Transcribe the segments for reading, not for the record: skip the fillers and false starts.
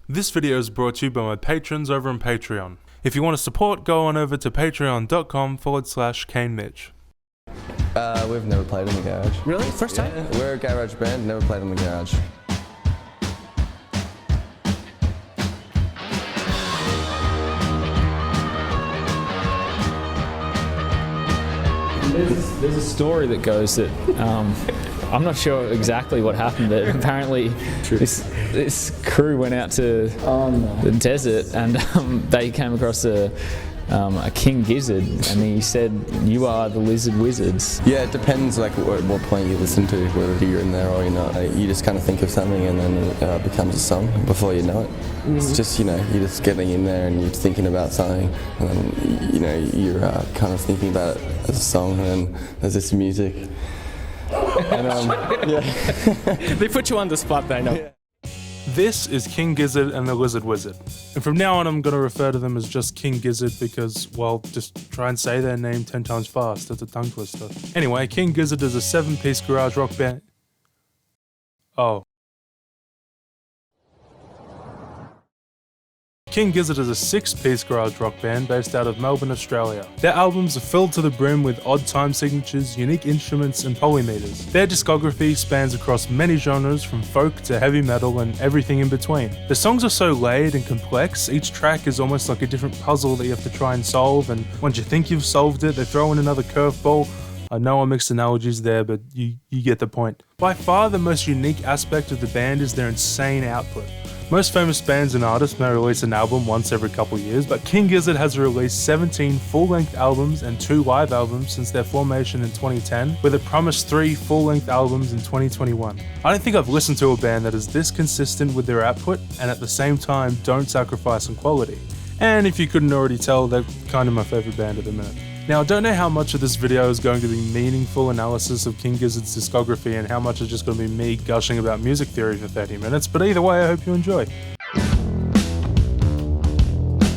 This video is brought to you by my patrons over on Patreon. If you want to support, go on over to patreon.com/Kane Midge. We've never played in the garage. Really? First time? Yeah, we're a garage band, never played in the garage. There's a story that goes that I'm not sure exactly what happened, but apparently this crew went out to the desert and they came across a King Gizzard, and he said, "You are the lizard wizards." Yeah, it depends like what point you listen to, whether you're in there or you're not. You just kind of think of something and then it becomes a song before you know it. It's just, you're just getting in there and you're thinking about something, and then, you're kind of thinking about it as a song, and then there's this music. And, yeah. They put you on the spot, I know. Yeah. This is King Gizzard and the Lizard Wizard. And from now on, I'm going to refer to them as just King Gizzard because, well, just try and say their name 10 times fast. It's a tongue twister. Anyway, King Gizzard is a 7-piece garage rock band. Oh. King Gizz is a 6-piece garage rock band based out of Melbourne, Australia. Their albums are filled to the brim with odd time signatures, unique instruments, and polymeters. Their discography spans across many genres from folk to heavy metal and everything in between. The songs are so layered and complex, each track is almost like a different puzzle that you have to try and solve, and once you think you've solved it, they throw in another curveball. I know I mixed analogies there, but you get the point. By far the most unique aspect of the band is their insane output. Most famous bands and artists may release an album once every couple years, but King Gizzard has released 17 full-length albums and 2 live albums since their formation in 2010, with a promised 3 full-length albums in 2021. I don't think I've listened to a band that is this consistent with their output and at the same time don't sacrifice on quality. And if you couldn't already tell, they're kind of my favourite band at the minute. Now, I don't know how much of this video is going to be meaningful analysis of King Gizzard's discography and how much is just going to be me gushing about music theory for 30 minutes, but either way, I hope you enjoy.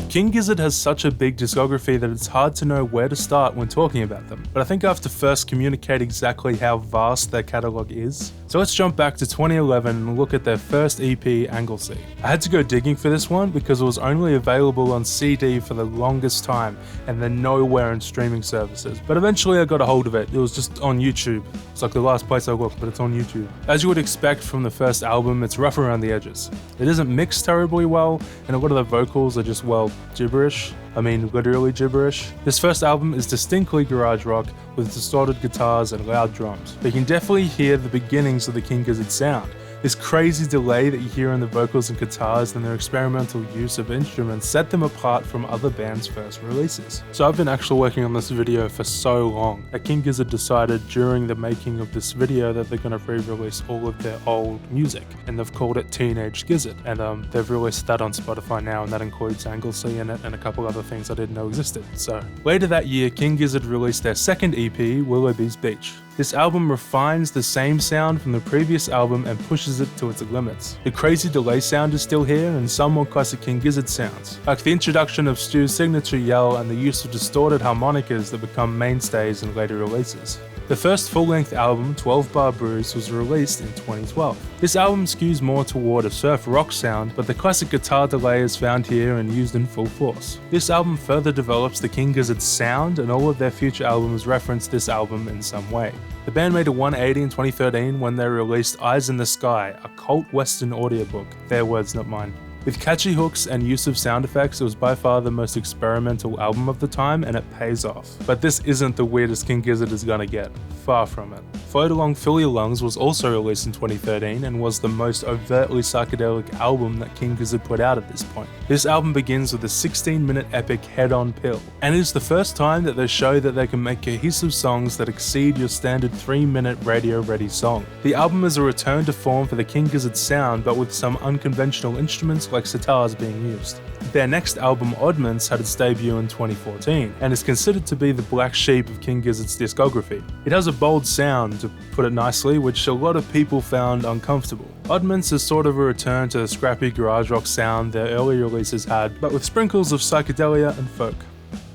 King Gizz has such a big discography that it's hard to know where to start when talking about them, but I think I have to first communicate exactly how vast their catalogue is. So let's jump back to 2011 and look at their first EP, Anglesey. I had to go digging for this one because it was only available on CD for the longest time and then nowhere in streaming services, but eventually I got a hold of it. It was just on YouTube. It's like the last place I looked, but it's on YouTube. As you would expect from the first album, it's rough around the edges. It isn't mixed terribly well, and a lot of the vocals are just, well, gibberish. I mean, literally gibberish. This first album is distinctly garage rock with distorted guitars and loud drums, but you can definitely hear the beginnings of the King Gizzard sound. This crazy delay that you hear in the vocals and guitars and their experimental use of instruments set them apart from other bands' first releases. So I've been actually working on this video for so long that King Gizz decided during the making of this video that they're going to re-release all of their old music, and they've called it Teenage Gizzard, and they've released that on Spotify now, and that includes Anglesey in it and a couple other things I didn't know existed. So later that year, King Gizz released their second EP, Willoughby's Beach. This album refines the same sound from the previous album and pushes it to its limits. The crazy delay sound is still here, and some more classic King Gizzard sounds, like the introduction of Stu's signature yell and the use of distorted harmonicas that become mainstays in later releases. The first full-length album, 12 Bar Bruise, was released in 2012. This album skews more toward a surf rock sound, but the classic guitar delay is found here and used in full force. This album further develops the King Gizzard sound, and all of their future albums reference this album in some way. The band made a 180 in 2013 when they released Eyes in the Sky, a cult western audiobook. Their words, not mine. With catchy hooks and use of sound effects, it was by far the most experimental album of the time, and it pays off. But this isn't the weirdest King Gizzard is gonna get. Far from it. Float Along Fill Your Lungs was also released in 2013 and was the most overtly psychedelic album that King Gizzard put out at this point. This album begins with a 16-minute epic Head-On Pill, and it is the first time that they show that they can make cohesive songs that exceed your standard 3-minute radio-ready song. The album is a return to form for the King Gizzard sound, but with some unconventional instruments like sitars being used. Their next album, Oddments, had its debut in 2014, and is considered to be the black sheep of King Gizzard's discography. It has a bold sound, to put it nicely, which a lot of people found uncomfortable. Oddments is sort of a return to the scrappy garage rock sound their early releases had, but with sprinkles of psychedelia and folk.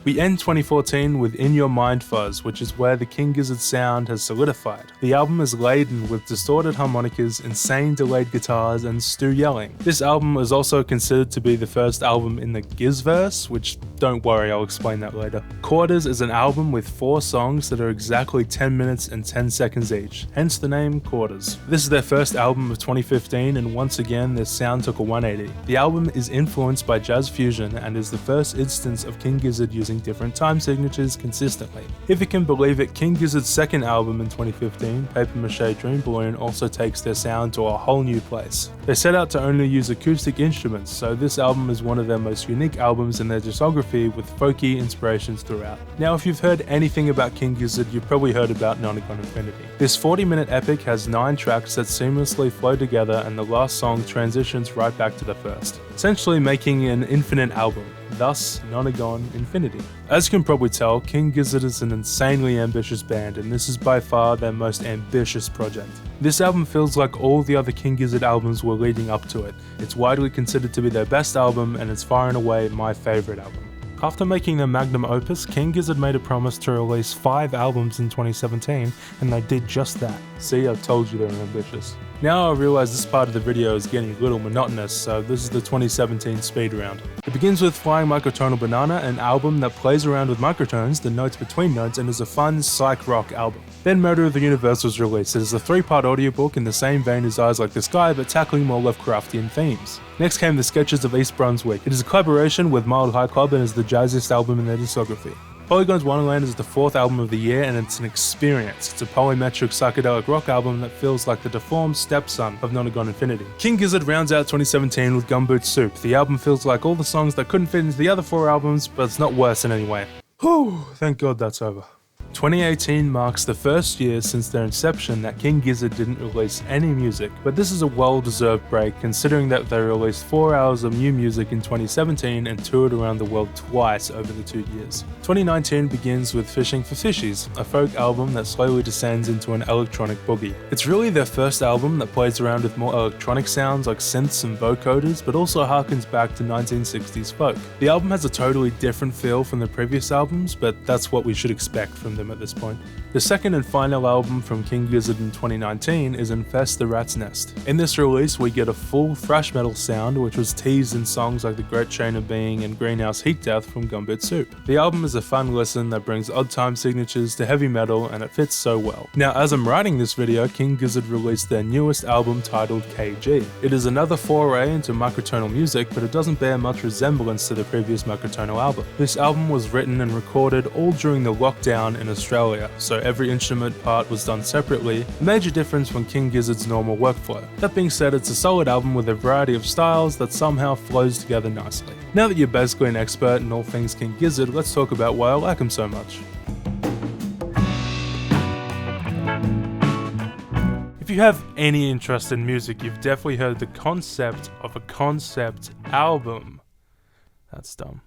We end 2014 with In Your Mind Fuzz, which is where the King Gizzard sound has solidified. The album is laden with distorted harmonicas, insane delayed guitars, and Stu yelling. This album is also considered to be the first album in the Gizzverse, which don't worry, I'll explain that later. Quarters is an album with 4 songs that are exactly 10 minutes and 10 seconds each, hence the name Quarters. This is their first album of 2015, and once again their sound took a 180. The album is influenced by jazz fusion and is the first instance of King Gizzard using different time signatures consistently. If you can believe it, King Gizzard's second album in 2015, Paper Mache Dream Balloon, also takes their sound to a whole new place. They set out to only use acoustic instruments, so this album is one of their most unique albums in their discography with folky inspirations throughout. Now if you've heard anything about King Gizzard, you've probably heard about Nonagon Infinity. This 40-minute epic has 9 tracks that seamlessly flow together, and the last song transitions right back to the first, essentially making an infinite album, thus Nonagon Infinity. As you can probably tell, King Gizz is an insanely ambitious band, and this is by far their most ambitious project. This album feels like all the other King Gizzard albums were leading up to it. It's widely considered to be their best album, and it's far and away my favourite album. After making their magnum opus, King Gizzard made a promise to release 5 albums in 2017, and they did just that. See, I told you they were ambitious. Now I realise this part of the video is getting a little monotonous, so this is the 2017 speed round. It begins with Flying Microtonal Banana, an album that plays around with microtones, the notes between notes, and is a fun psych rock album. Then Murder of the Universe was released. It is a 3-part audiobook in the same vein as Eyes Like the Sky, but tackling more Lovecraftian themes. Next came The Sketches of East Brunswick. It is a collaboration with Mild High Club and is the jazziest album in their discography. Polygon's Wonderland is the 4th album of the year, and it's an experience. It's a polymetric psychedelic rock album that feels like the deformed stepson of Nonagon Infinity. King Gizzard rounds out 2017 with Gumboot Soup. The album feels like all the songs that couldn't fit into the other 4 albums, but it's not worse in any way. Whew, thank God that's over. 2018 marks the first year since their inception that King Gizzard didn't release any music, but this is a well-deserved break considering that they released 4 hours of new music in 2017 and toured around the world twice over the 2 years. 2019 begins with Fishing for Fishies, a folk album that slowly descends into an electronic boogie. It's really their first album that plays around with more electronic sounds like synths and vocoders, but also harkens back to 1960s folk. The album has a totally different feel from the previous albums, but that's what we should expect from them at this point. The second and final album from King Gizzard in 2019 is Infest the Rat's Nest. In this release we get a full thrash metal sound which was teased in songs like The Great Chain of Being and Greenhouse Heat Death from Gumboot Soup. The album is a fun listen that brings odd time signatures to heavy metal, and it fits so well. Now as I'm writing this video, King Gizzard released their newest album titled KG. It is another foray into microtonal music, but it doesn't bear much resemblance to the previous microtonal album. This album was written and recorded all during the lockdown in Australia, so every instrument part was done separately, a major difference from King Gizzard's normal workflow. That being said, it's a solid album with a variety of styles that somehow flows together nicely. Now that you're basically an expert in all things King Gizzard, let's talk about why I like him so much. If you have any interest in music, you've definitely heard the concept of a concept album. That's dumb.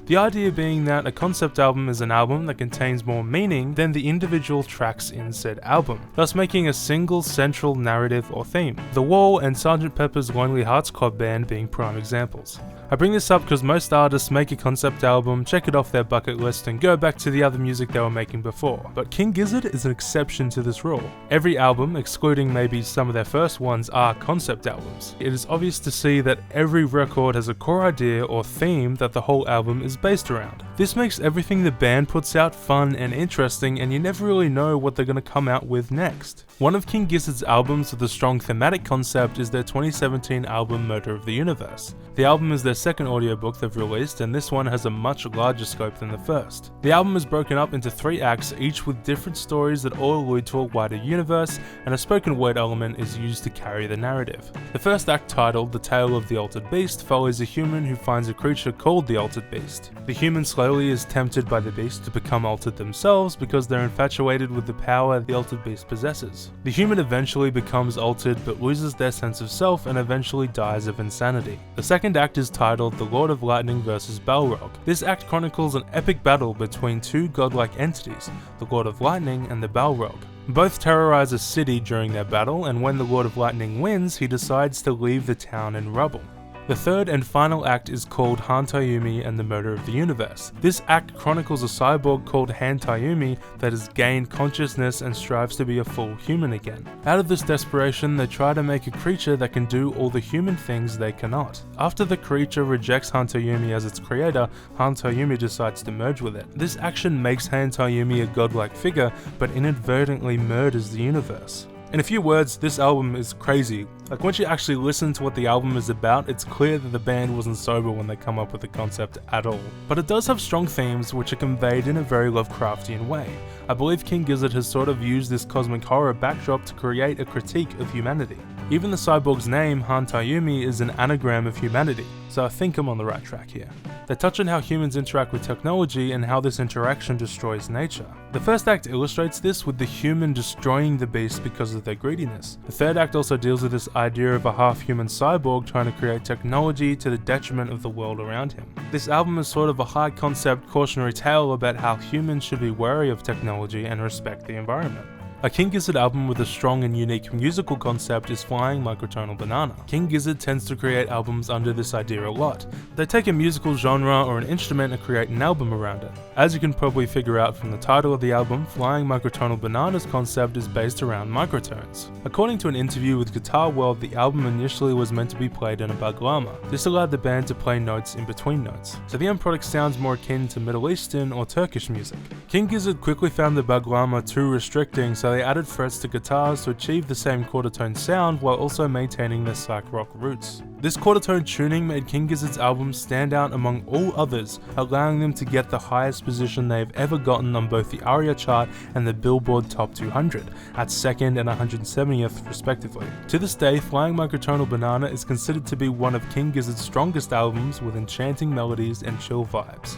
The idea being that a concept album is an album that contains more meaning than the individual tracks in said album, thus making a single central narrative or theme. The Wall and Sgt. Pepper's Lonely Hearts Club Band being prime examples. I bring this up because most artists make a concept album, check it off their bucket list, and go back to the other music they were making before. But King Gizzard is an exception to this rule. Every album, excluding maybe some of their first ones, are concept albums. It is obvious to see that every record has a core idea or theme that the whole album is based around. This makes everything the band puts out fun and interesting, and you never really know what they're going to come out with next. One of King Gizzard's albums with a strong thematic concept is their 2017 album Murder of the Universe. The album is their second audiobook they've released, and this one has a much larger scope than the first. The album is broken up into 3 acts, each with different stories that all allude to a wider universe, and a spoken word element is used to carry the narrative. The first act, titled The Tale of the Altered Beast, follows a human who finds a creature called the Altered Beast. The human slowly is tempted by the beast to become altered themselves because they're infatuated with the power the Altered Beast possesses. The human eventually becomes altered but loses their sense of self and eventually dies of insanity. The second act is titled The Lord of Lightning vs. Balrog. This act chronicles an epic battle between 2 godlike entities, the Lord of Lightning and the Balrog. Both terrorize a city during their battle, and when the Lord of Lightning wins, he decides to leave the town in rubble. The third and final act is called Han Taiyumi and the Murder of the Universe. This act chronicles a cyborg called Han Taiyumi that has gained consciousness and strives to be a full human again. Out of this desperation, they try to make a creature that can do all the human things they cannot. After the creature rejects Han Taiyumi as its creator, Han Taiyumi decides to merge with it. This action makes Han Taiyumi a godlike figure, but inadvertently murders the universe. In a few words, this album is crazy. Like, once you actually listen to what the album is about, it's clear that the band wasn't sober when they come up with the concept at all. But it does have strong themes which are conveyed in a very Lovecraftian way. I believe King Gizzard has sort of used this cosmic horror backdrop to create a critique of humanity. Even the cyborg's name, Han Taiyumi, is an anagram of humanity, so I think I'm on the right track here. They touch on how humans interact with technology and how this interaction destroys nature. The first act illustrates this with the human destroying the beast because of their greediness. The third act also deals with this idea of a half-human cyborg trying to create technology to the detriment of the world around him. This album is sort of a high-concept cautionary tale about how humans should be wary of technology and respect the environment. A King Gizard album with a strong and unique musical concept is Flying Microtonal Banana. King Gizard tends to create albums under this idea a lot. They take a musical genre or an instrument and create an album around it. As you can probably figure out from the title of the album, Flying Microtonal Banana's concept is based around microtones. According to an interview with Guitar World, the album initially was meant to be played in a baglama. This allowed the band to play notes in between notes, so the end product sounds more akin to Middle Eastern or Turkish music. King Gizard quickly found the baglama too restricting, so they added frets to guitars to achieve the same quarter-tone sound while also maintaining their psych rock roots. This quarter-tone tuning made King Gizzard's album stand out among all others, allowing them to get the highest position they have ever gotten on both the ARIA chart and the Billboard Top 200, at 2nd and 170th respectively. To this day, Flying Microtonal Banana is considered to be one of King Gizzard's strongest albums with enchanting melodies and chill vibes.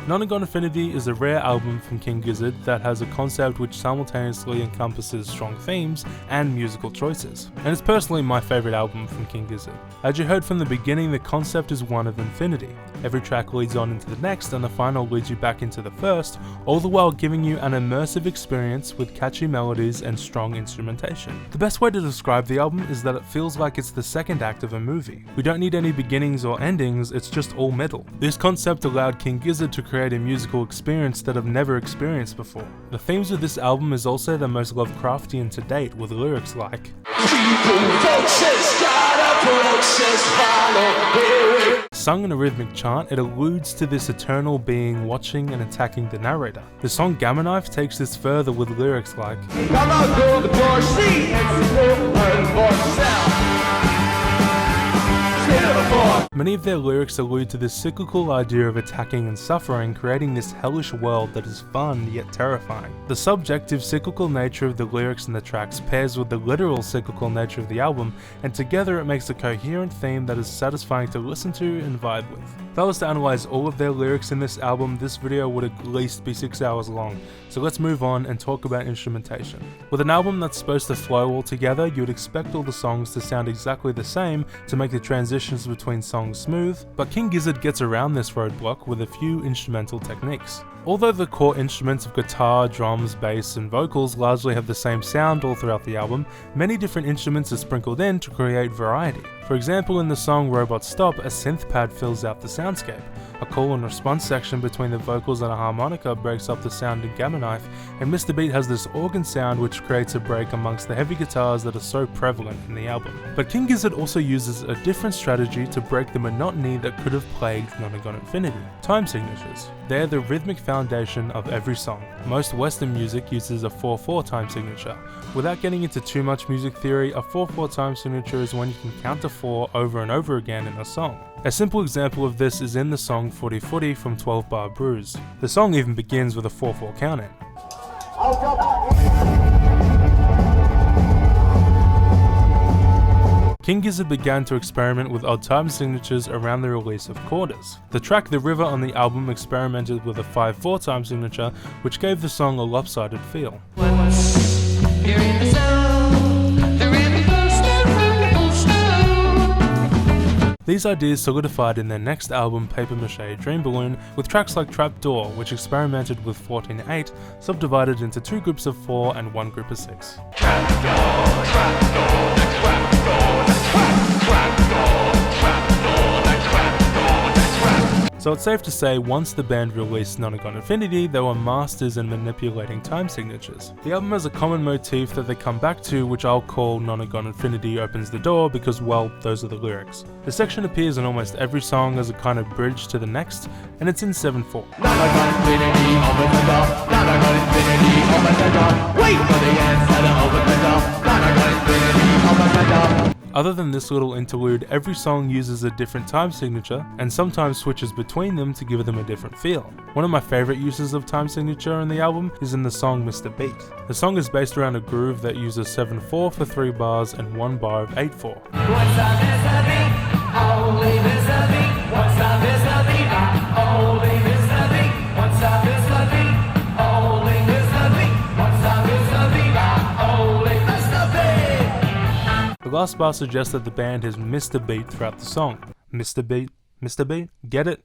Nonagon Infinity is a rare album from King Gizard that has a concept which simultaneously encompasses strong themes and musical choices, and it's personally my favourite album from King Gizard. As you heard from the beginning, the concept is one of infinity. Every track leads on into the next and the final leads you back into the first, all the while giving you an immersive experience with catchy melodies and strong instrumentation. The best way to describe the album is that it feels like it's the second act of a movie. We don't need any beginnings or endings, it's just all middle. This concept allowed King Gizard to create a musical experience that I've never experienced before. The themes of this album is also the most Lovecraftian to date, with lyrics like sung in a rhythmic chant, it alludes to this eternal being watching and attacking the narrator. The song Gamma Knife takes this further with lyrics like many of their lyrics allude to this cyclical idea of attacking and suffering, creating this hellish world that is fun yet terrifying. The subjective cyclical nature of the lyrics in the tracks pairs with the literal cyclical nature of the album, and together it makes a coherent theme that is satisfying to listen to and vibe with. If I was to analyze all of their lyrics in this album, this video would at least be 6 hours long, so let's move on and talk about instrumentation. With an album that's supposed to flow all together, you would expect all the songs to sound exactly the same to make the transitions between songs smooth, but King Gizard gets around this roadblock with a few instrumental techniques. Although the core instruments of guitar, drums, bass, and vocals largely have the same sound all throughout the album, many different instruments are sprinkled in to create variety. For example, in the song Robot Stop, a synth pad fills out the soundscape. A call and response section between the vocals and a harmonica breaks up the sound in Gamma Knife, and Mr. Beat has this organ sound which creates a break amongst the heavy guitars that are so prevalent in the album. But King Gizard also uses a different strategy to break the monotony that could have plagued Nonagon Infinity: time signatures. They're the rhythmic foundation of every song. Most Western music uses a 4/4 time signature. Without getting into too much music theory, a 4/4 time signature is when you can count to 4 over and over again in a song. A simple example of this is in the song 40 Footy from 12 Bar Brews. The song even begins with a 4/4 count in. King Gizz began to experiment with odd time signatures around the release of Quarters. The track The River on the album experimented with a 5/4 time signature, which gave the song a lopsided feel. These ideas solidified in their next album Paper Mache Dream Balloon, with tracks like Trapdoor, which experimented with 14/8, subdivided into 2 groups of 4 and 1 group of 6. Trapdoor, trapdoor, trapdoor, trapdoor, trapdoor. So it's safe to say once the band released Nonagon Infinity, they were masters in manipulating time signatures. The album has a common motif that they come back to, which I'll call Nonagon Infinity opens the door because, well, those are the lyrics. The section appears in almost every song as a kind of bridge to the next, and it's in 7/4. Nonagon Infinity opens the door. Nonagon Infinity opens the door. Wait for the answer to open the door. Nonagon Infinity opens the door. Other than this little interlude, every song uses a different time signature and sometimes switches between them to give them a different feel. One of my favourite uses of time signature in the album is in the song Mr. Beat. The song is based around a groove that uses 7/4 for 3 bars and 1 bar of 8/4. What's up, Mr. Beat? Holy Mr. Beat. What's up, Mr. Beat? Holy Mr. Beat. What's up, Mr. Beat? Holy Mr. Beat. What's up, Mr. Beat? Holy Mr. Beat. The last bar suggests that the band has missed a beat throughout the song. Mr. Beat, Mr. Beat, get it?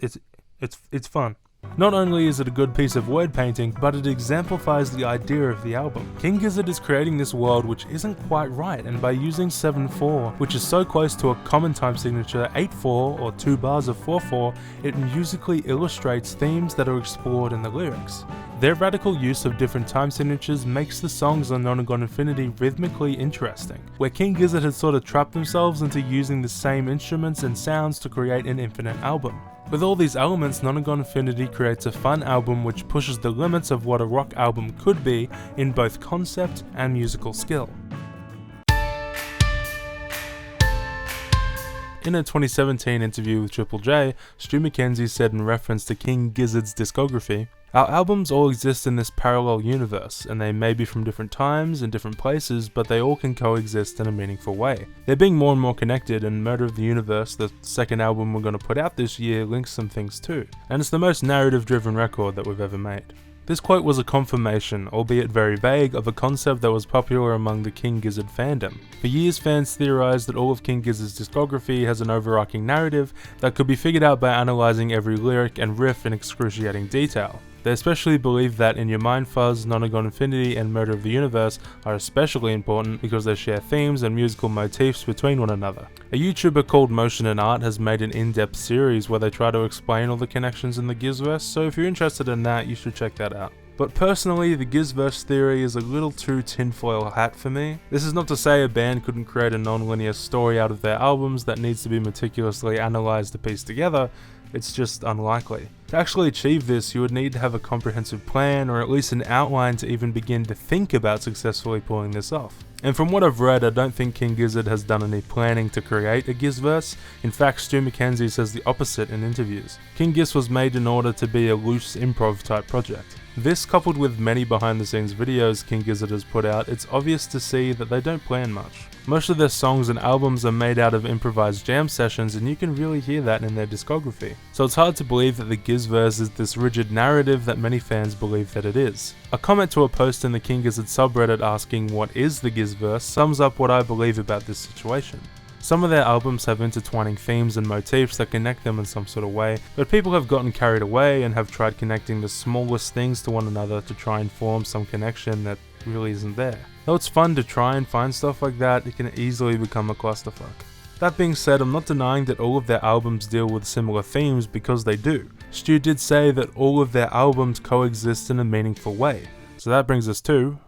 It's fun. Not only is it a good piece of word painting, but it exemplifies the idea of the album. King Gizzard is creating this world which isn't quite right, and by using 7/4, which is so close to a common time signature 8/4 or 2 bars of 4/4, it musically illustrates themes that are explored in the lyrics. Their radical use of different time signatures makes the songs on Nonagon Infinity rhythmically interesting, where King Gizzard had sort of trapped themselves into using the same instruments and sounds to create an infinite album. With all these elements, Nonagon Infinity creates a fun album which pushes the limits of what a rock album could be in both concept and musical skill. In a 2017 interview with Triple J, Stu McKenzie said in reference to King Gizzard's discography, "Our albums all exist in this parallel universe, and they may be from different times and different places, but they all can coexist in a meaningful way. They're being more and more connected, and Murder of the Universe, the second album we're going to put out this year, links some things too. And it's the most narrative-driven record that we've ever made." This quote was a confirmation, albeit very vague, of a concept that was popular among the King Gizzard fandom. For years, fans theorized that all of King Gizzard's discography has an overarching narrative that could be figured out by analyzing every lyric and riff in excruciating detail. They especially believe that In Your Mind Fuzz, Nonagon Infinity, and Murder of the Universe are especially important because they share themes and musical motifs between one another. A YouTuber called Motion and Art has made an in-depth series where they try to explain all the connections in the Gizzverse, so if you're interested in that, you should check that out. But personally, the Gizzverse theory is a little too tinfoil hat for me. This is not to say a band couldn't create a non-linear story out of their albums that needs to be meticulously analysed to piece together, it's just unlikely. To actually achieve this, you would need to have a comprehensive plan or at least an outline to even begin to think about successfully pulling this off. And from what I've read, I don't think King Gizzard has done any planning to create a Gizzverse. In fact, Stu McKenzie says the opposite in interviews. King Gizz was made in order to be a loose improv type project. This, coupled with many behind the scenes videos King Gizzard has put out, it's obvious to see that they don't plan much. Most of their songs and albums are made out of improvised jam sessions, and you can really hear that in their discography. So it's hard to believe that the Gizzverse is this rigid narrative that many fans believe that it is. A comment to a post in the King Gizzard subreddit asking what is the Gizzverse sums up what I believe about this situation. Some of their albums have intertwining themes and motifs that connect them in some sort of way, but people have gotten carried away and have tried connecting the smallest things to one another to try and form some connection that really isn't there. Though it's fun to try and find stuff like that, it can easily become a clusterfuck. That being said, I'm not denying that all of their albums deal with similar themes because they do. Stu did say that all of their albums coexist in a meaningful way. So that brings us to...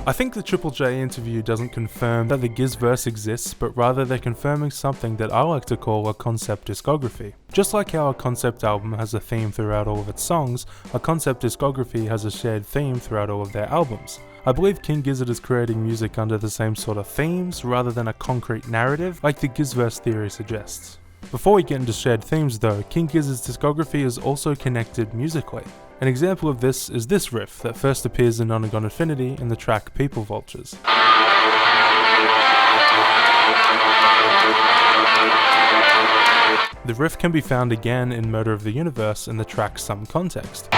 I think the Triple J interview doesn't confirm that the Gizzverse exists, but rather they're confirming something that I like to call a concept discography. Just like how a concept album has a theme throughout all of its songs, a concept discography has a shared theme throughout all of their albums. I believe King Gizzard is creating music under the same sort of themes rather than a concrete narrative like the Gizzverse theory suggests. Before we get into shared themes though, King Gizzard's discography is also connected musically. An example of this is this riff that first appears in Nonagon Infinity in the track People Vultures. The riff can be found again in Murder of the Universe in the track Some Context.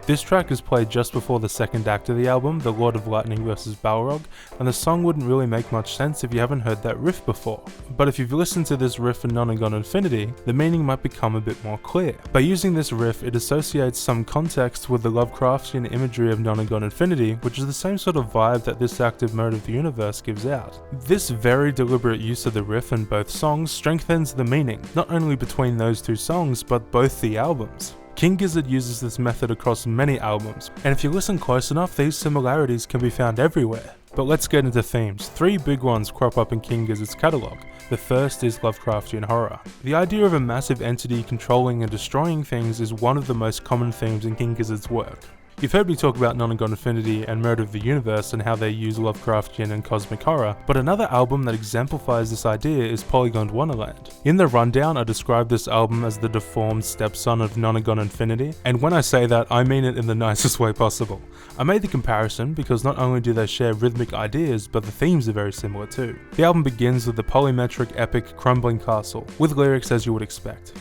This track is played just before the second act of the album, The Lord of Lightning vs Balrog, and the song wouldn't really make much sense if you haven't heard that riff before. But if you've listened to this riff in Nonagon Infinity, the meaning might become a bit more clear. By using this riff, it associates some context with the Lovecraftian imagery of Nonagon Infinity, which is the same sort of vibe that this active mode of the universe gives out. This very deliberate use of the riff in both songs strengthens the meaning, not only between those two songs, but both the albums. King Gizzard uses this method across many albums, and if you listen close enough, these similarities can be found everywhere. But let's get into themes. 3 big ones crop up in King Gizzard's catalogue. The first is Lovecraftian horror. The idea of a massive entity controlling and destroying things is one of the most common themes in King Gizzard's work. You've heard me talk about Nonagon Infinity and Murder of the Universe and how they use Lovecraftian and cosmic horror, but another album that exemplifies this idea is Polygoned Wonderland. In the rundown, I describe this album as the deformed stepson of Nonagon Infinity, and when I say that, I mean it in the nicest way possible. I made the comparison because not only do they share rhythmic ideas, but the themes are very similar too. The album begins with the polymetric epic Crumbling Castle, with lyrics as you would expect.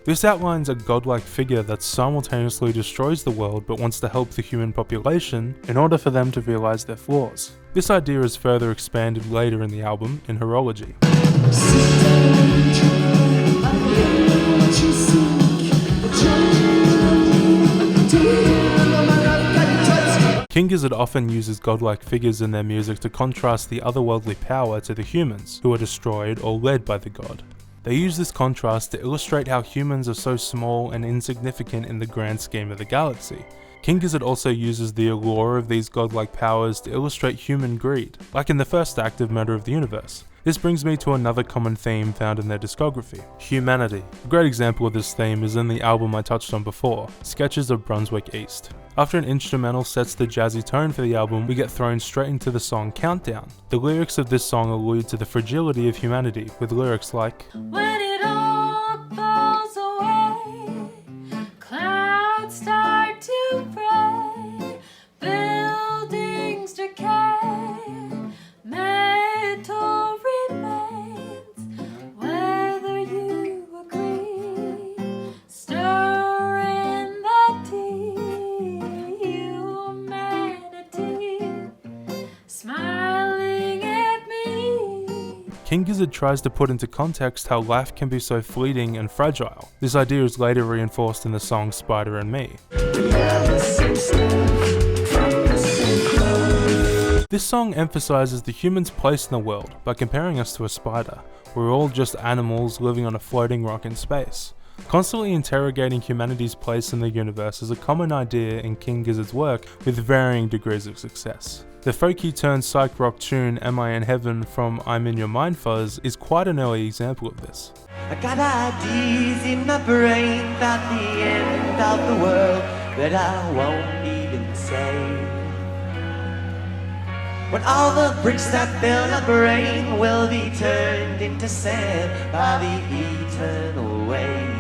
This outlines a godlike figure that simultaneously destroys the world but wants to help the human population in order for them to realize their flaws. This idea is further expanded later in the album in Horology. King Gizzard often uses godlike figures in their music to contrast the otherworldly power to the humans, who are destroyed or led by the god. They use this contrast to illustrate how humans are so small and insignificant in the grand scheme of the galaxy. King Gizz also uses the allure of these godlike powers to illustrate human greed, like in the first act of Murder of the Universe. This brings me to another common theme found in their discography: humanity. A great example of this theme is in the album I touched on before, Sketches of Brunswick East. After an instrumental sets the jazzy tone for the album, we get thrown straight into the song Countdown. The lyrics of this song allude to the fragility of humanity, with lyrics like, "When it all falls away, clouds start to fray, buildings decay, metal remains, whether you agree, stir in the tea, humanity, smiling at me." King Gizzard tries to put into context how life can be so fleeting and fragile. This idea is later reinforced in the song Spider and Me. This song emphasizes the human's place in the world by comparing us to a spider. We're all just animals living on a floating rock in space. Constantly interrogating humanity's place in the universe is a common idea in King Gizzard's work, with varying degrees of success. The folky turned psych rock tune Am I in Heaven from I'm in Your Mind Fuzz is quite an early example of this. I got ideas in my brain about the end of the world, but I won't even say. When all the bricks that build a brain will be turned into sand by the eternal way.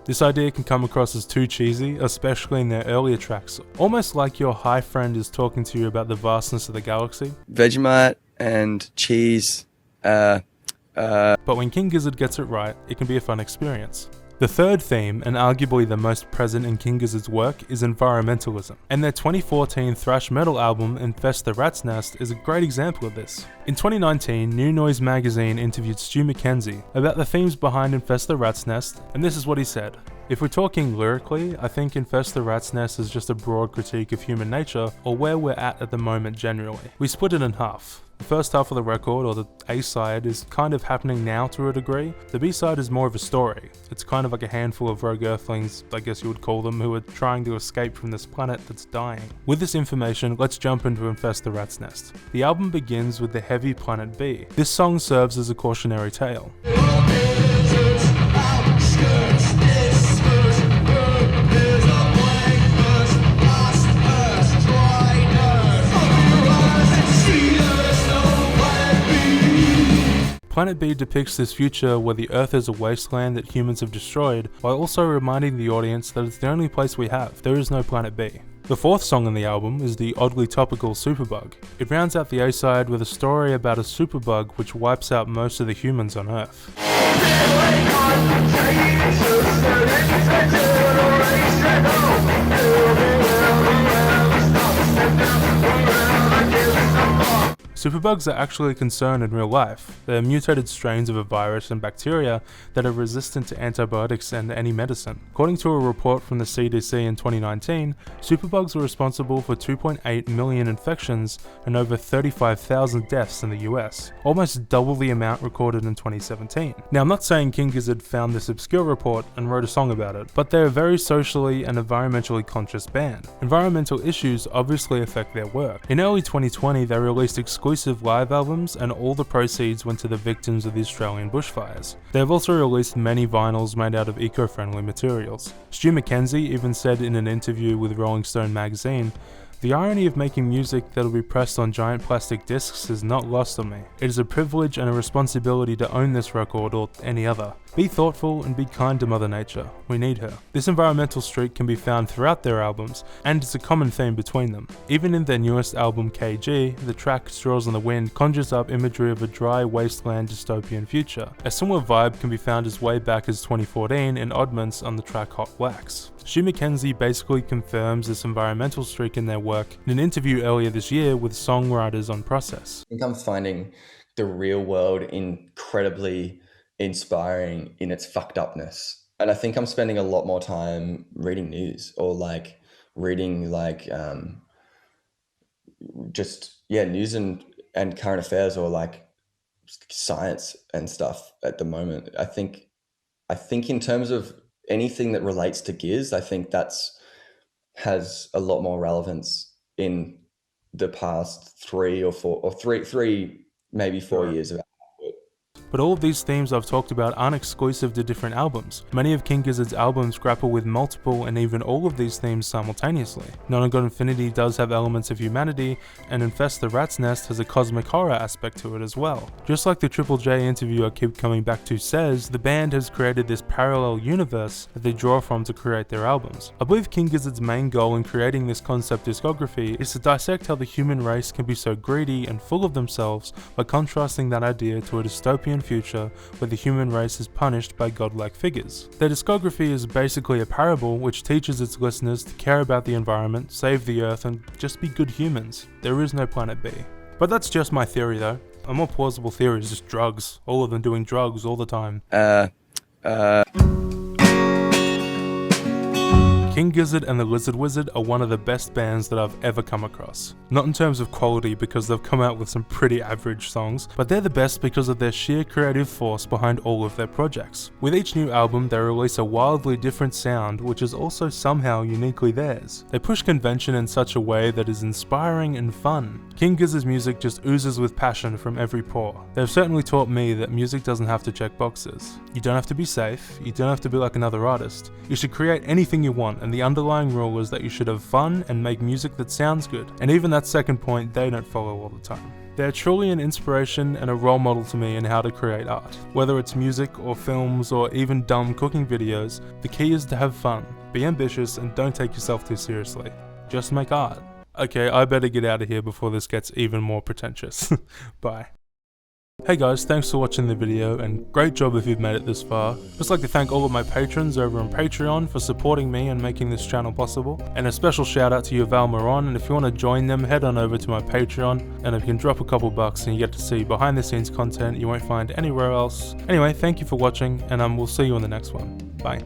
This idea can come across as too cheesy, especially in their earlier tracks, almost like your high friend is talking to you about the vastness of the galaxy. Vegemite and cheese. But when King Gizzard gets it right, it can be a fun experience. The third theme, and arguably the most present in King Gizzard's work, is environmentalism, and their 2014 thrash metal album Infest the Rat's Nest is a great example of this. In 2019, New Noise magazine interviewed Stu McKenzie about the themes behind Infest the Rat's Nest, and this is what he said. "If we're talking lyrically, I think Infest the Rat's Nest is just a broad critique of human nature, or where we're at the moment generally. We split it in half. The first half of the record, or the A-side, is kind of happening now to a degree. The B-side is more of a story. It's kind of like a handful of rogue earthlings, I guess you would call them, who are trying to escape from this planet that's dying." With this information, let's jump into Infest the Rat's Nest. The album begins with the heavy Planet B. This song serves as a cautionary tale. Planet B depicts this future where the Earth is a wasteland that humans have destroyed, while also reminding the audience that it's the only place we have. There is no Planet B. The fourth song on the album is the oddly topical Superbug. It rounds out the A-side with a story about a superbug which wipes out most of the humans on Earth. Superbugs are actually a concern in real life. They are mutated strains of a virus and bacteria that are resistant to antibiotics and any medicine. According to a report from the CDC in 2019, superbugs were responsible for 2.8 million infections and over 35,000 deaths in the US, almost double the amount recorded in 2017. Now, I'm not saying King Gizzard found this obscure report and wrote a song about it, but they're a very socially and environmentally conscious band. Environmental issues obviously affect their work. In early 2020, they released exclusive live albums, and all the proceeds went to the victims of the Australian bushfires. They have also released many vinyls made out of eco-friendly materials. Stu Mackenzie even said in an interview with Rolling Stone magazine, "The irony of making music that'll be pressed on giant plastic discs is not lost on me. It is a privilege and a responsibility to own this record or any other. Be thoughtful and be kind to Mother Nature. We need her." This environmental streak can be found throughout their albums, and it's a common theme between them. Even in their newest album KG, the track Straws in the Wind conjures up imagery of a dry wasteland dystopian future. A similar vibe can be found as way back as 2014 in Oddments on the track Hot Wax. Stu Mackenzie basically confirms this environmental streak in their work in an interview earlier this year with songwriters on Process. I think I'm finding the real world incredibly inspiring in its fucked upness. And I think I'm spending a lot more time reading news or reading news and current affairs or science and stuff at the moment. I think in terms of anything that relates to Gizz, I think has a lot more relevance in the past 3 or 4 or 3 maybe 4 years of. But all of these themes I've talked about aren't exclusive to different albums. Many of King Gizzard's albums grapple with multiple and even all of these themes simultaneously. None of God Infinity does have elements of humanity, and Infest the Rat's Nest has a cosmic horror aspect to it as well. Just like the Triple J interview I keep coming back to says, the band has created this parallel universe that they draw from to create their albums. I believe King Gizzard's main goal in creating this concept discography is to dissect how the human race can be so greedy and full of themselves by contrasting that idea to a dystopian future where the human race is punished by godlike figures. Their discography is basically a parable which teaches its listeners to care about the environment, save the earth, and just be good humans. There is no planet B. But that's just my theory though. A more plausible theory is just drugs. All of them doing drugs all the time. King Gizzard and the Lizard Wizard are one of the best bands that I've ever come across. Not in terms of quality because they've come out with some pretty average songs, but they're the best because of their sheer creative force behind all of their projects. With each new album they release a wildly different sound which is also somehow uniquely theirs. They push convention in such a way that is inspiring and fun. King Gizz's music just oozes with passion from every pore. They've certainly taught me that music doesn't have to check boxes. You don't have to be safe, you don't have to be like another artist. You should create anything you want, and the underlying rule is that you should have fun and make music that sounds good. And even that second point they don't follow all the time. They're truly an inspiration and a role model to me in how to create art. Whether it's music or films or even dumb cooking videos, the key is to have fun, be ambitious, and don't take yourself too seriously. Just make art. Okay, I better get out of here before this gets even more pretentious. Bye. Hey guys, thanks for watching the video, and great job if you've made it this far. Just like to thank all of my patrons over on Patreon for supporting me and making this channel possible. And a special shout out to Yuval Moron, and if you want to join them, head on over to my Patreon, and if you can drop a couple bucks and you get to see behind the scenes content you won't find anywhere else. Anyway, thank you for watching, and we'll see you in the next one. Bye.